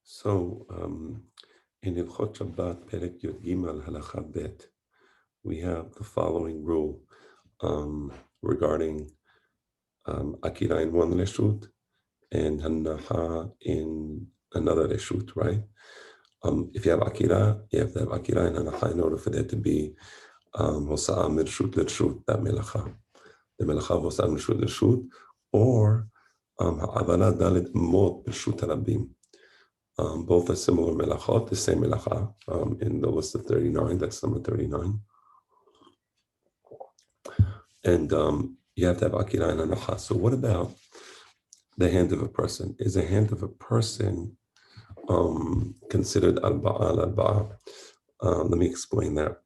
So, in Hilchot Shabbat, Perek Yud Gimel Halacha Bet, we have the following rule regarding Akira in one reshut and Hanaha in another reshut, right? If you have Akira, you have to have Akira and Hanaha in order for there to be Hosa'ah Mirshut Lirshut, that melacha. The melacha of Hosa'ah Mirshut Lirshut, or Ha'avala Dalit Mot Mirshut Harabim. Both are similar melachot, the same melacha in the list of 39, that's number 39. And you have to have akira and hanaha. So what about the hand of a person? Is the hand of a person considered al-ba'a? Let me explain that.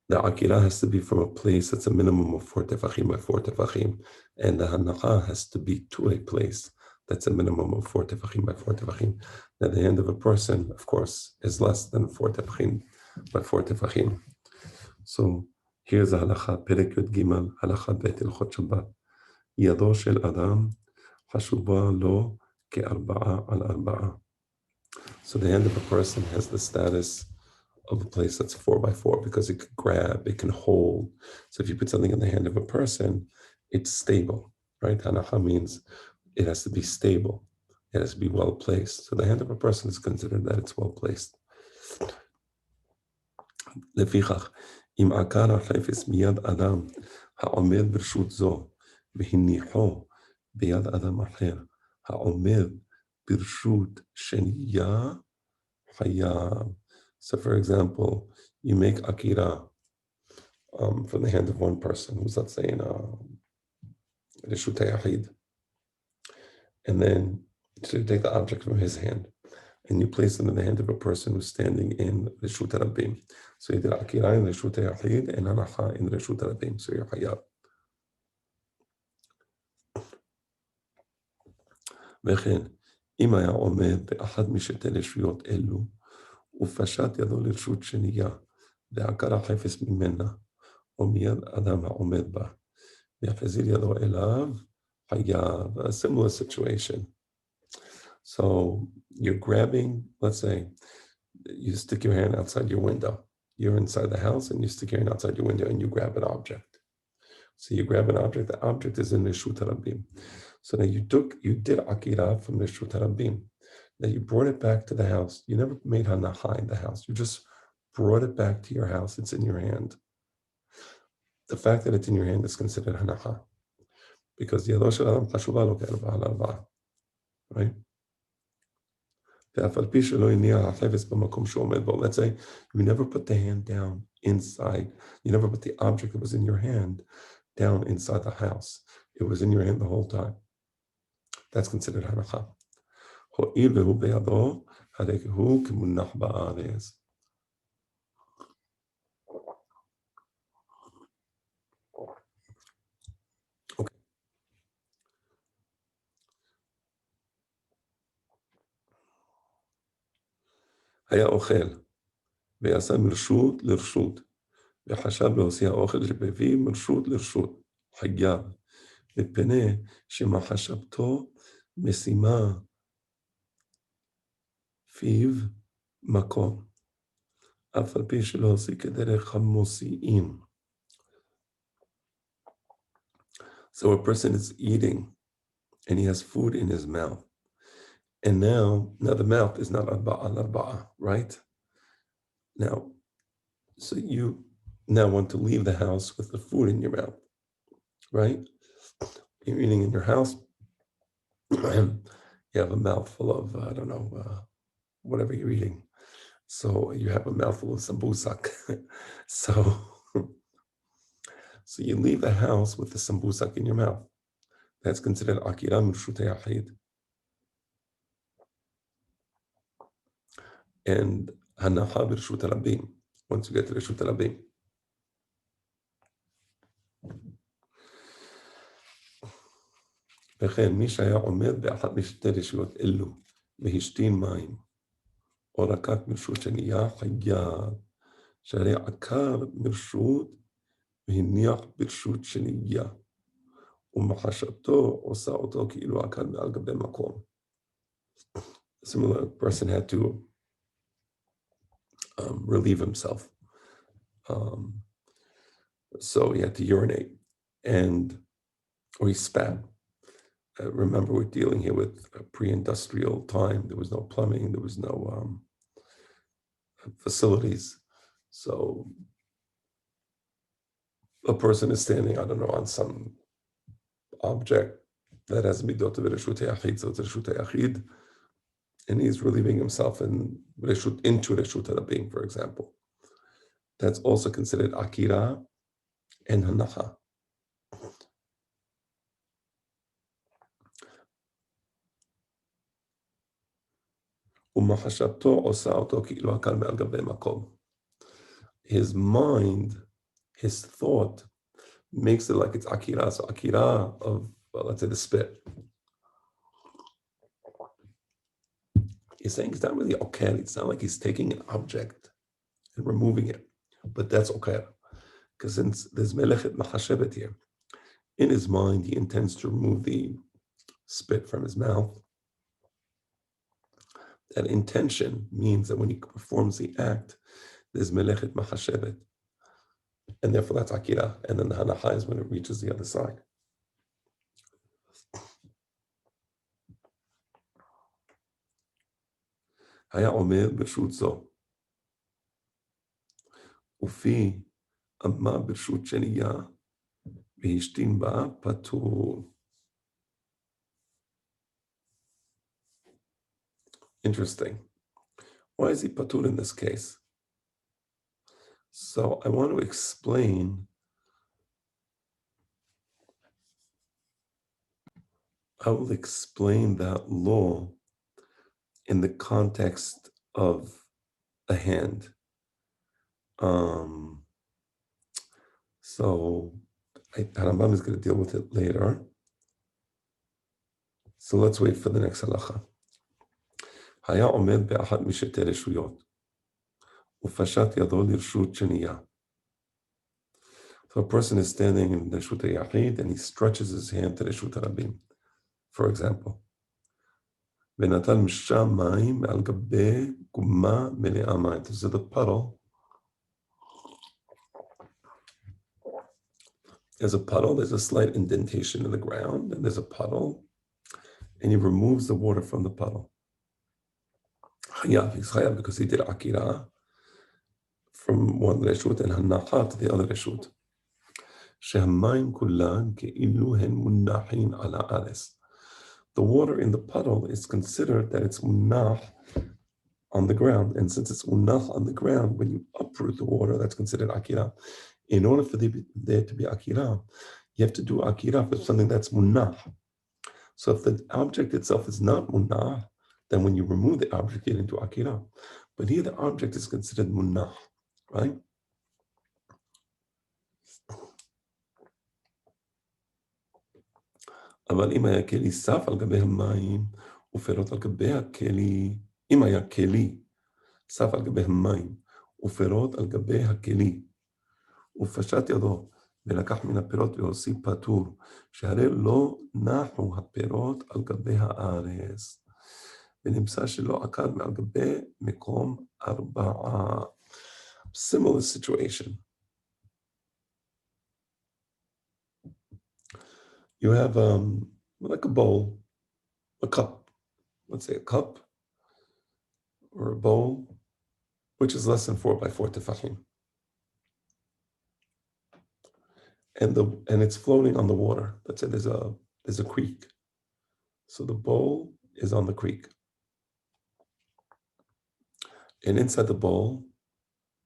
The akira has to be from a place that's a minimum of 4 tefachim by 4 tefachim, and the hanaha has to be to a place that's a minimum of 4 tefachim by 4 tefachim. Now, the hand of a person, of course, is less than 4 tefachim by 4 tefachim. So here's the halacha, Perek Yud Gimel, halacha Bet Hilchot Shabbat. Yado shel Adam hashuba lo ke'arba'a al arba'a. So the hand of a person has the status of a place that's 4 by 4 because it can grab, it can hold. So if you put something in the hand of a person, it's stable, right? Hanacha means it has to be stable. It has to be well placed. So the hand of a person is considered that it's well placed. לפיכך, אם עקר החפץ מיד אדם העומד ברשות זו והניחו ביד אדם אחר העומד ברשות שנייה חייב. So for example, you make akira from the hand of one person who's, let's say, in Reshut Yahid. And then so you take the object from his hand and you place it in the hand of a person who's standing in Reshut Rabim. So you did Akira in Reshut Yahid and Hanaha in Reshut Rabim. So you're Hayab. וכן, אם היה עומד באחד משתי רשויות אלו, ופשט ידו לרשות שנייה, ועקר החפץ ממנה, או מיד אדם העומד בה, ויחזיר ידו אליו, חייב. A similar situation. So you're grabbing, let's say, you stick your hand outside your window. You're inside the house and you stick your hand outside your window and you grab an object. So you grab an object, the object is in Reshut Rabim. So now you did Akira from Reshut Rabim. Now you brought it back to the house. You never made Hanaha in the house. You just brought it back to your house. It's in your hand. The fact that it's in your hand is considered Hanaha. Because the Yadosh Adam Chashuva lo ke'arba'a al-arba'a. Right? Let's say you never put the hand down inside. You never put the object that was in your hand down inside the house. It was in your hand the whole time. That's considered hanacha. Okay. היה אוכל, ויעשה מרשות לרשות, וחשב להוציא האוכל שבביא מרשות לרשות, חייב, מפני שמחשבתו משימה פיו מקום, אף על פי שלא עושה כדרך המוציאים. So a person is eating, and he has food in his mouth. And now the mouth is not al-arba'a, right? Now, so you now want to leave the house with the food in your mouth, right? You're eating in your house, you have a mouthful of, I don't know, whatever you're eating. So you have a mouthful of sambusak. So you leave the house with the sambusak in your mouth. That's considered akira min Reshut Yahid. And hanaha b'Reshut Rabim, once you get to Reshut Rabim. וכן, מי שהיה עומד באחת משתי רשויות אלו, והשתין מים, או לקח מרשות שנייה, חייב, שהרי עקר מרשות, והניח ברשות שנייה, ומחשבתו עושה אותו כאילו עקר מעל גבי מקום. A similar person had to relieve himself. So he had to urinate, or he spat. Remember, we're dealing here with a pre-industrial time. There was no plumbing, there was no facilities. So a person is standing, I don't know, on some object that has midot of reshut yachid, so it's reshut yachid, and he's relieving himself into reshut harabim, for example. That's also considered Akira and Hanaha. His mind, his thought, makes it like it's Akira. So Akira of, well, let's say, the spit. He's saying it's not really okay. It's not like he's taking an object and removing it, but that's okay. Because since there's melechet machashevet here, in his mind, he intends to remove the spit from his mouth. That intention means that when he performs the act, there's melechet machashevet. And therefore that's Akira. And then the Hanaha is when it reaches the other side. היה עומד ברשות זו, ופי אמה ברשות שנייה, והשתין בה פטור. Interesting. Why is he patur in this case? So I want to explain that law in the context of a hand. So Rambam is going to deal with it later. So let's wait for the next halacha. היה עומד באחת משתי רשויות, ופשט ידו לרשות שנייה. So a person is standing in reshut yachid and he stretches his hand to reshut harabim. For example, ונטל משם מים על גבי גומה מלאה מים. So the puddle, there's a puddle, there's a slight indentation in the ground, and there's a puddle, and he removes the water from the puddle. He's chayav because he did Akira from one reshut and Hanaha to the other reshut. שהמים כולן כאילו הן מונחין על הארץ. The water in the puddle is considered that it's munach on the ground. And since it's munach on the ground, when you uproot the water, that's considered Akira. In order for there to be Akira, you have to do Akira for something that's munach. So if the object itself is not munach, then when you remove the object, you get into Akira. But here the object is considered munach, right? אבל אם היה כלי סף על גבי המים ופירות על גבי הכלי, אם היה כלי סף על גבי המים ופירות על גבי הכלי, ופשט ידו ולקח מן הפירות והוסיף פטור, שהרי לא נחו הפירות על גבי הארץ, ונמצא שלא עקד מעל גבי מקום ארבעה. Similar situation. You have like a bowl, a cup, let's say a cup or a bowl, which is less than 4 by 4 tefachim. And it's floating on the water. Let's say there's a creek. So the bowl is on the creek. And inside the bowl,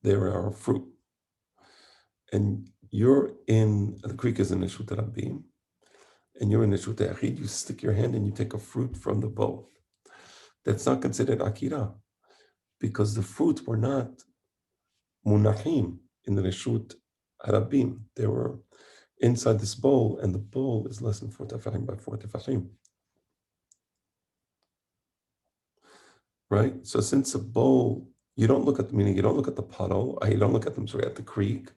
there are fruit. And the creek is in the Reshut Rabim, and you're in the Reshut Yachid, you stick your hand and you take a fruit from the bowl. That's not considered Akira, because the fruit were not munachim in the Reshut Harabim. They were inside this bowl, and the bowl is less than 4 tefachim by 4 tefachim. Right? So since a bowl, you don't look at the puddle, you don't look at at the creek,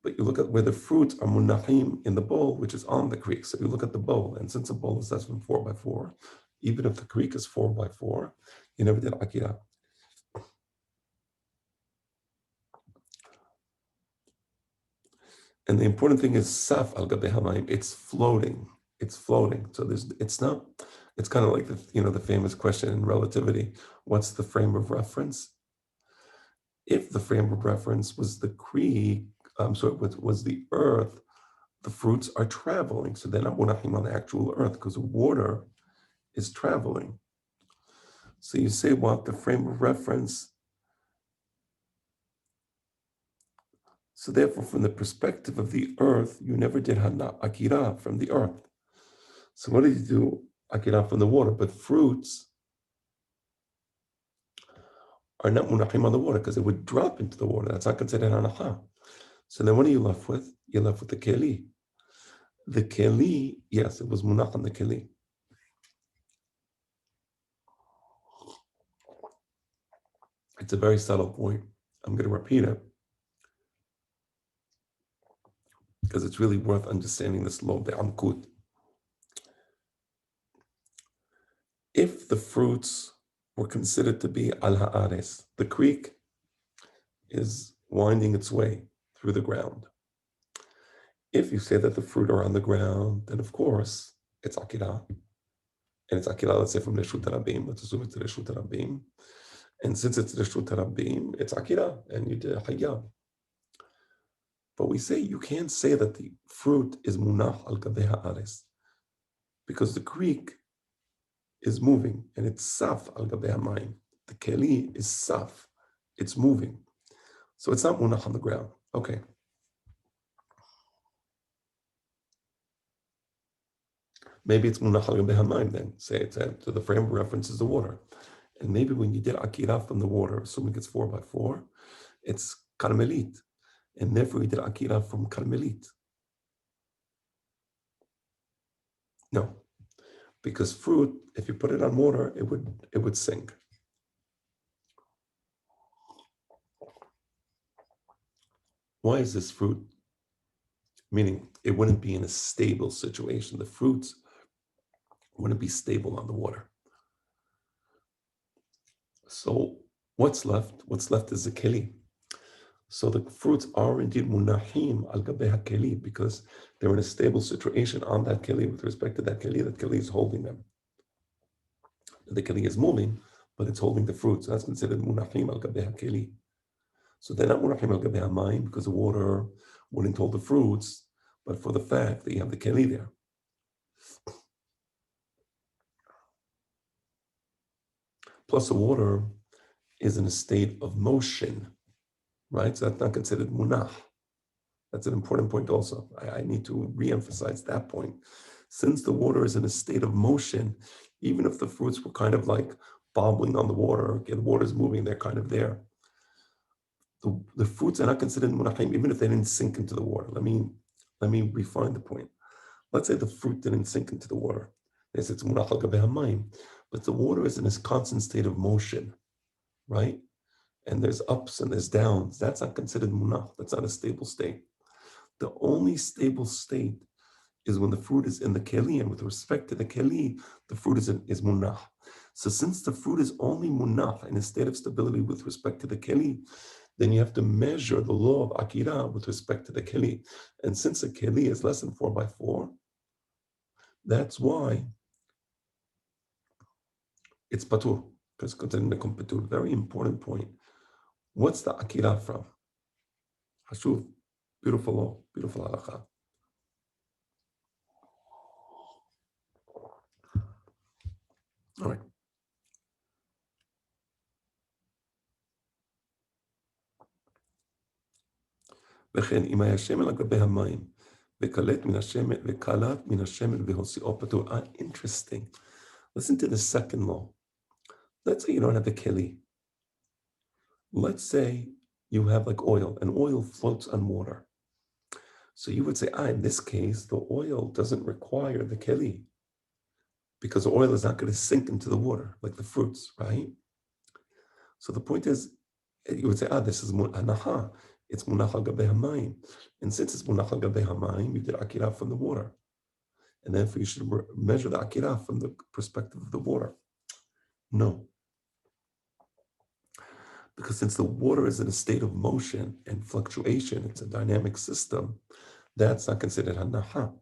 but you look at where the fruits are munachim in the bowl, which is on the creek. So you look at the bowl, and since the bowl is less than 4 by 4, Even if the creek is 4x4, you never did Akira. And the important thing is Saf al Gabe Hamayim. It's floating. It's floating. So it's not, it's kind of like the famous question in relativity. What's the frame of reference? If the frame of reference was the creek, was the earth, the fruits are traveling. So they're not munachim on the actual earth because water is traveling. So you say what the frame of reference. So therefore, from the perspective of the earth, you never did Hanaha Akira from the earth. So what did you do? Akira from the water, but fruits are not munachim on the water because it would drop into the water. That's not considered hanacha. So then what are you left with? You're left with the keli. The keli, yes, it was munach on the keli. It's a very subtle point. I'm going to repeat it because it's really worth understanding this law, the amkut. If the fruits were considered to be al ha'ares, the creek is winding its way through the ground. If you say that the fruit are on the ground, then of course it's akira. And it's akira, let's say from Reshut Rabim, let's assume it's Reshut Rabim. And since it's Reshut Rabim, it's akira, and you did hayya. But we say you can't say that the fruit is munach al gabeh ha'ares, because the creek is moving, and it's saf al gabeh ha'mayim. The keli is saf, it's moving. So it's not munach on the ground. Okay. Maybe it's munach al gabeh ha'mayim then. Say it's so the frame of reference is the water. And maybe when you did akira from the water, assuming it's 4x4, it's karmelit. And therefore we did akira from karmelit. No, because fruit, if you put it on water, it would sink. Why is this fruit? Meaning it wouldn't be in a stable situation. The fruits wouldn't be stable on the water. So what's left? What's left is the keli. So the fruits are indeed munahim al gabeh keli because they're in a stable situation on that keli with respect to that keli is holding them. The keli is moving, but it's holding the fruits. So that's considered munahim al gabeh keli. So they're not munahim al gabeh hamayim because the water wouldn't hold the fruits, but for the fact that you have the keli there. Plus the water is in a state of motion, right? So that's not considered munah. That's an important point also. I need to re-emphasize that point. Since the water is in a state of motion, even if the fruits were kind of like bobbling on the water, okay, the water's moving, they're kind of there. The fruits are not considered munahim, even if they didn't sink into the water. Let me refine the point. Let's say the fruit didn't sink into the water. They say it's munach al gabeh hamayim, but the water is in this constant state of motion, right? And there's ups and there's downs. That's not considered munach. That's not a stable state. The only stable state is when the fruit is in the keli, and with respect to the keli, the fruit is munach. So since the fruit is only munach in a state of stability with respect to the keli, then you have to measure the law of akira with respect to the keli. And since the keli is less than 4x4, that's why it's patur, because it's considered mekom patur. Very important point. What's the akira from? Hashuv, beautiful law, beautiful halakha. All right. וכן אם היה שמן על גבי המים, וקלט מן השמן והוציאו פטור. Interesting. Listen to the second law. Let's say you don't have the keli. Let's say you have like oil, and oil floats on water. So you would say, in this case, the oil doesn't require the keli because the oil is not going to sink into the water like the fruits, right? So the point is, you would say, this is hanaha. It's munach al gabeh hamayim. And since it's munach al gabeh hamayim, you did akira from the water. and therefore you should measure the Akira from the perspective of the water. No. Because since the water is in a state of motion and fluctuation, it's a dynamic system, that's not considered Hanaha.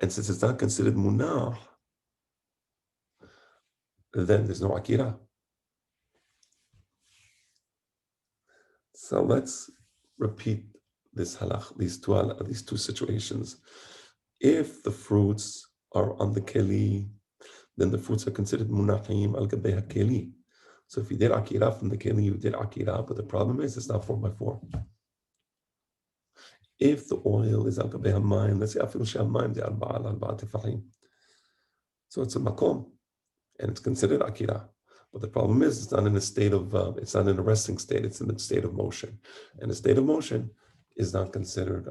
And since it's not considered Munah, then there's no Akira. So let's repeat this halach, these two situations. If the fruits are on the keli, then the fruits are considered munahim al gabeha keli. So if you did akira from the keli, you did akira, but the problem is it's not 4x4. If the oil is al gabeha mayim, let's say afil shal mayim de arba'al tefahim. So it's a makom, and it's considered akira. But the problem is it's not in a state of, it's not in a resting state, it's in a state of motion. And the state of motion is not considered,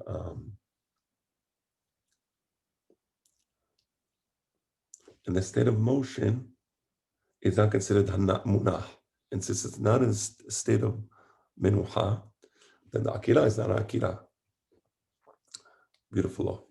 in the state of motion is not considered munah. And since it's not in a state of menuha, then the akira is not akira. Beautiful law.